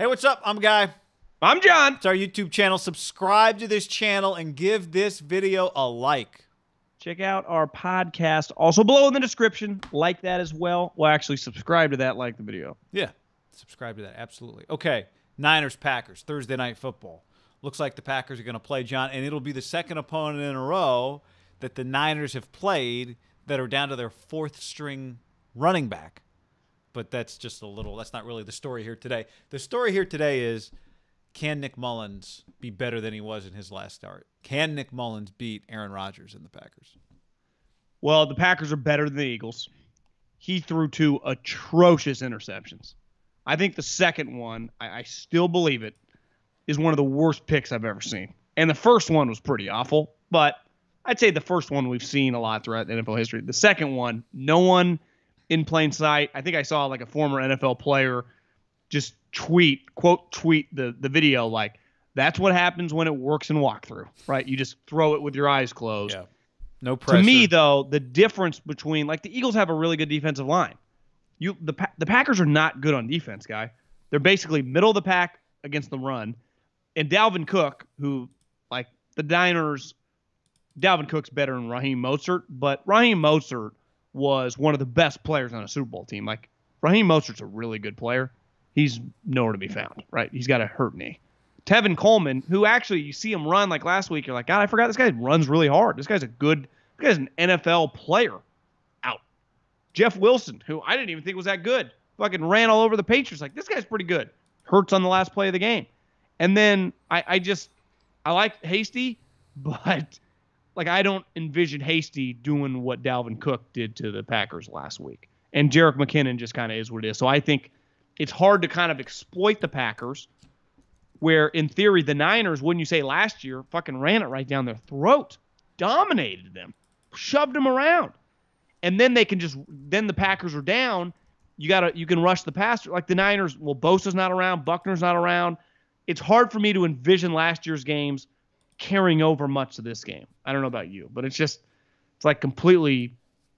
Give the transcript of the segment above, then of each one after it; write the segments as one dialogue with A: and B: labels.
A: Hey, what's up? I'm Guy.
B: I'm John.
A: It's our YouTube channel. Subscribe to this channel and give this video a like.
B: Check out our podcast, also below in the description. Like that as well. Well, actually, subscribe to that, like the video.
A: Yeah, subscribe to that. Absolutely. Okay, Niners-Packers, Thursday Night Football. Looks like the Packers are going to play, John, and it'll be the second opponent in a row that the Niners have played that are down to their fourth-string running back. But that's just a little – that's not really the story here today. The story here today is, can Nick Mullins be better than he was in his last start? Can Nick Mullins beat Aaron Rodgers and the Packers?
B: Well, the Packers are better than the Eagles. He threw 2 atrocious interceptions. I think the second one, I still believe it, is one of the worst picks I've ever seen. And the first one was pretty awful, but I'd say the first one we've seen a lot throughout NFL history. The second one, no one in plain sight. I think I saw like a former NFL player just quote tweet the video like, that's what happens when it works in walkthrough, right? You just throw it with your eyes closed.
A: Yeah. No pressure.
B: To me, though, the difference between, like, the Eagles have a really good defensive line. The Packers are not good on defense, Guy. They're basically middle of the pack against the run. And Dalvin Cook, who, like, the Niners, Dalvin Cook's better than Raheem Mostert, but Raheem Mostert was one of the best players on a Super Bowl team. Like, Raheem Mostert's a really good player. He's nowhere to be found, right? He's got a hurt knee. Tevin Coleman, who actually you see him run like last week, you're like, God, I forgot this guy runs really hard. This guy's an NFL player. Out. Jeff Wilson, who I didn't even think was that good, fucking ran all over the Patriots. Like, this guy's pretty good. Hurts on the last play of the game. And then I like Hasty, but like I don't envision Hasty doing what Dalvin Cook did to the Packers last week. And Jerick McKinnon just kind of is what it is. So I think it's hard to kind of exploit the Packers, where in theory the Niners, wouldn't you say last year, fucking ran it right down their throat, dominated them, shoved them around. And then then the Packers are down. You can rush the passer. Like the Niners, well, Bosa's not around, Buckner's not around. It's hard for me to envision last year's games carrying over much to this game. I don't know about you, but it's like completely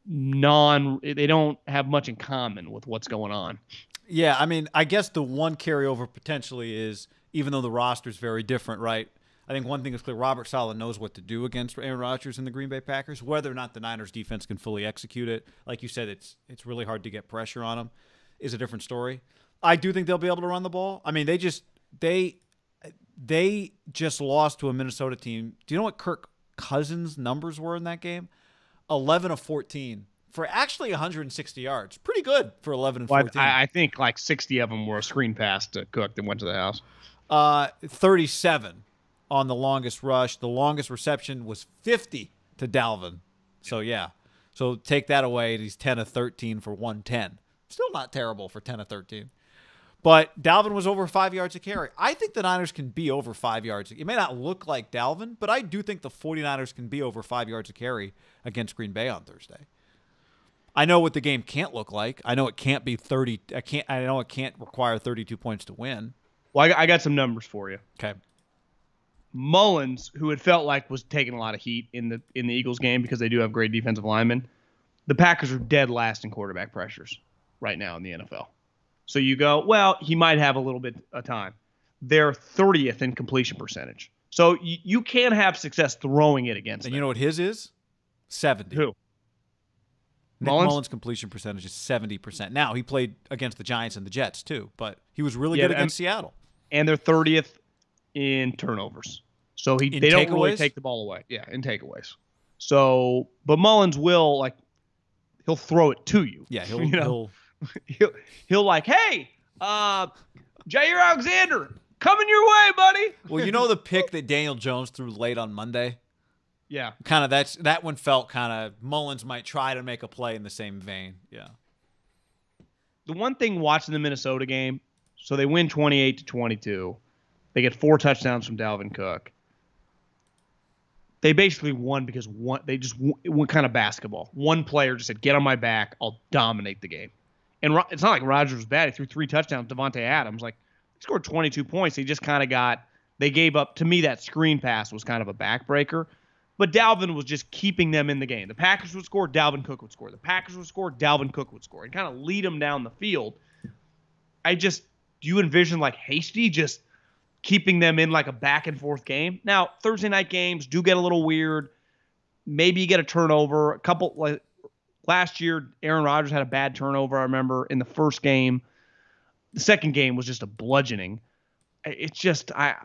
B: they don't have much in common with what's going on.
A: Yeah, I mean, I guess the one carryover potentially is, even though the roster is very different, right? I think one thing is clear. Robert Saleh knows what to do against Aaron Rodgers and the Green Bay Packers. Whether or not the Niners defense can fully execute it, like you said, it's really hard to get pressure on them, is a different story. I do think they'll be able to run the ball. I mean, they just lost to a Minnesota team. Do you know what Kirk Cousins' numbers were in that game? 11 of 14 for actually 160 yards. Pretty good for 11 and 14.
B: I think like 60 of them were a screen pass to Cook that went to the house.
A: 37 on the longest rush. The longest reception was 50 to Dalvin. So, yeah. So, take that away. He's 10 of 13 for 110. Still not terrible for 10 of 13. But Dalvin was over 5 yards a carry. I think the Niners can be over 5 yards. It may not look like Dalvin, but I do think the 49ers can be over 5 yards a carry against Green Bay on Thursday. I know what the game can't look like. I know it can't be 30. I know it can't require 32 points to win.
B: Well, I got some numbers for you.
A: Okay.
B: Mullins, who it felt like was taking a lot of heat in the Eagles game because they do have great defensive linemen, the Packers are dead last in quarterback pressures right now in the NFL. So you go, well, he might have a little bit of time. They're 30th in completion percentage. So you can have success throwing it against them.
A: And you know what his is? 70.
B: Who?
A: Nick Mullins' completion percentage is 70%. Now, he played against the Giants and the Jets, too, but he was really good against Seattle.
B: And they're 30th in turnovers. So they don't really take the ball away. Yeah, in takeaways. So, but Mullins will, he'll throw it to you.
A: Yeah,
B: he'll like, hey, Jair Alexander, coming your way, buddy.
A: Well, you know the pick that Daniel Jones threw late on Monday?
B: Yeah.
A: Kind of that one felt kind of Mullins might try to make a play in the same vein. Yeah.
B: The one thing watching the Minnesota game, so they win 28-22. They get 4 touchdowns from Dalvin Cook. They basically won because they just went kind of basketball. One player just said, get on my back, I'll dominate the game. And it's not like Rodgers was bad. He threw 3 touchdowns. Devontae Adams, he scored 22 points. He just kind of they gave up. To me, that screen pass was kind of a backbreaker. But Dalvin was just keeping them in the game. The Packers would score, Dalvin Cook would score. The Packers would score, Dalvin Cook would score. And kind of lead them down the field. do you envision like Hasty just keeping them in like a back and forth game? Now, Thursday night games do get a little weird. Maybe you get a turnover. A couple like last year, Aaron Rodgers had a bad turnover, I remember, in the first game. The second game was just a bludgeoning. It's just I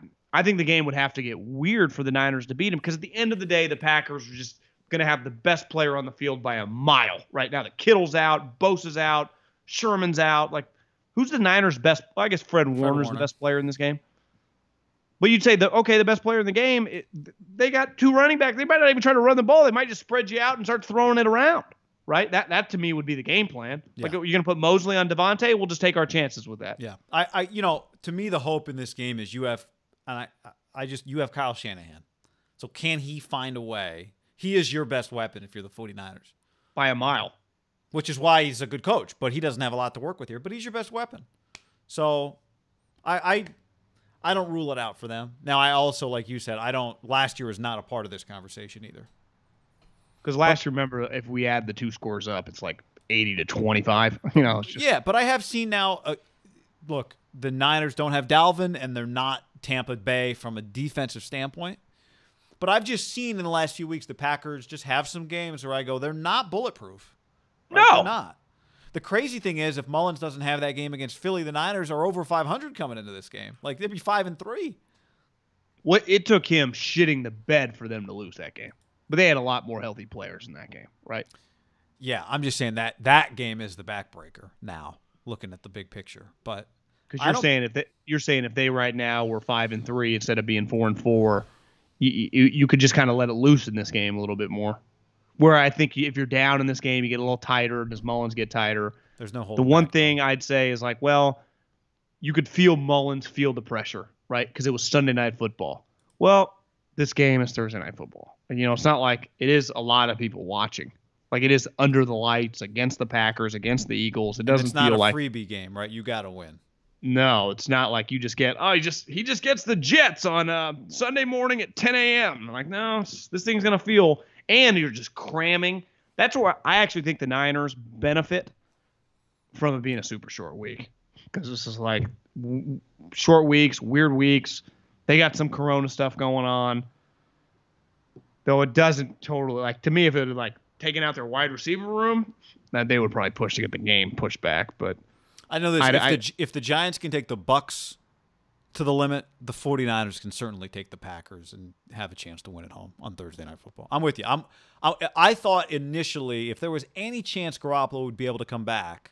B: think the game would have to get weird for the Niners to beat him, because at the end of the day, the Packers are just going to have the best player on the field by a mile right now. The Kittle's out, Bosa's out, Sherman's out. Like, who's the Niners' best? Well, I guess Fred Warner's the best player in this game. But you'd say the best player in the game, they got two running backs. They might not even try to run the ball. They might just spread you out and start throwing it around, right? That to me would be the game plan. Yeah. Like, you're going to put Mosley on Devontae? We'll just take our chances with that.
A: Yeah. To me, the hope in this game is you have Kyle Shanahan. So can he find a way? He is your best weapon if you're the 49ers.
B: By a mile.
A: Which is why he's a good coach, but he doesn't have a lot to work with here. But he's your best weapon. So I don't rule it out for them. Now, I also, like you said, last year was not a part of this conversation either.
B: Because last year, remember, if we add the two scores up, it's like 80-25. It's just...
A: Yeah, but I have seen now, look, the Niners don't have Dalvin, and they're not Tampa Bay from a defensive standpoint. But I've just seen in the last few weeks the Packers just have some games where I go, they're not bulletproof. Right?
B: No.
A: They're not. The crazy thing is, if Mullins doesn't have that game against Philly, the Niners are over 500 coming into this game. Like, they'd be 5-3.
B: Well, it took him shitting the bed for them to lose that game. But they had a lot more healthy players in that game, right?
A: Yeah, I'm just saying that game is the backbreaker now, looking at the big picture. But
B: because you're saying if they right now were 5-3 instead of being 4-4, you could just kind of let it loose in this game a little bit more. Where I think if you're down in this game, you get a little tighter. Does Mullins get tighter?
A: There's no hold.
B: The one thing I'd say is like, well, you could feel Mullins feel the pressure, right? Because it was Sunday Night Football. Well, this game is Thursday Night Football. And, it's not like it is a lot of people watching. Like, it is under the lights against the Packers, against the Eagles. It doesn't feel like...
A: It's not a freebie game, right? You got to win.
B: No, it's not like you just get, he just gets the Jets on Sunday morning at 10 a.m. I'm like, no, this thing's going to feel, and you're just cramming. That's where I actually think the Niners benefit from it being a super short week, because this is like short weeks, weird weeks. They got some Corona stuff going on, though it doesn't totally, like, to me, if it had like taken out their wide receiver room, that they would probably push to get the game pushed back, but
A: I know this. If the Giants can take the Bucs to the limit, the 49ers can certainly take the Packers and have a chance to win at home on Thursday Night Football. I'm with you. I thought initially if there was any chance Garoppolo would be able to come back,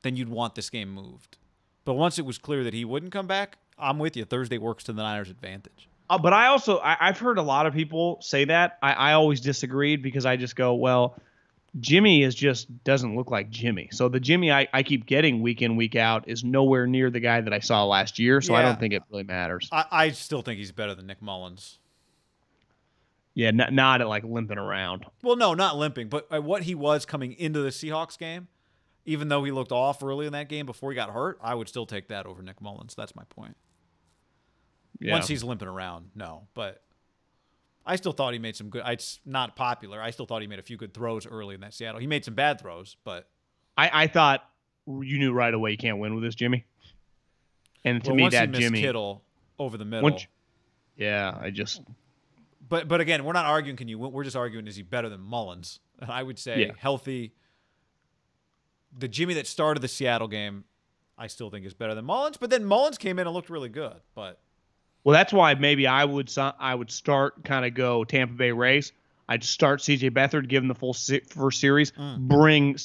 A: then you'd want this game moved. But once it was clear that he wouldn't come back, I'm with you. Thursday works to the Niners' advantage.
B: But I've heard a lot of people say that. I always disagreed, because I just go, well, Jimmy doesn't look like Jimmy. So the Jimmy I keep getting week in, week out is nowhere near the guy that I saw last year. So yeah. I don't think it really matters.
A: I still think he's better than Nick Mullins.
B: Yeah, not at like limping around.
A: Well, no, not limping, but what he was coming into the Seahawks game, even though he looked off early in that game before he got hurt, I would still take that over Nick Mullins. That's my point. Yeah. Once he's limping around, no. But I still thought he made some good – it's not popular. I still thought he made a few good throws early in that Seattle. He made some bad throws, but –
B: I thought you knew right away you can't win with this Jimmy. And to me,
A: once
B: that
A: he missed
B: Jimmy –
A: Kittle over the middle.
B: Yeah, I just –
A: But again, we're not arguing can you win. We're just arguing is he better than Mullins. And I would say healthy – the Jimmy that started the Seattle game I still think is better than Mullins. But then Mullins came in and looked really good, but –
B: well, that's why maybe I would start kind of go Tampa Bay Rays. I'd start C.J. Beathard, give him the full first series, bring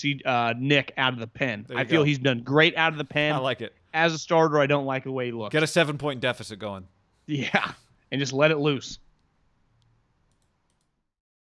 B: Nick out of the pen. I feel he's done great out of the pen.
A: I like it.
B: As a starter, I don't like the way he looks.
A: Get a 7-point deficit going.
B: Yeah, and just let it loose.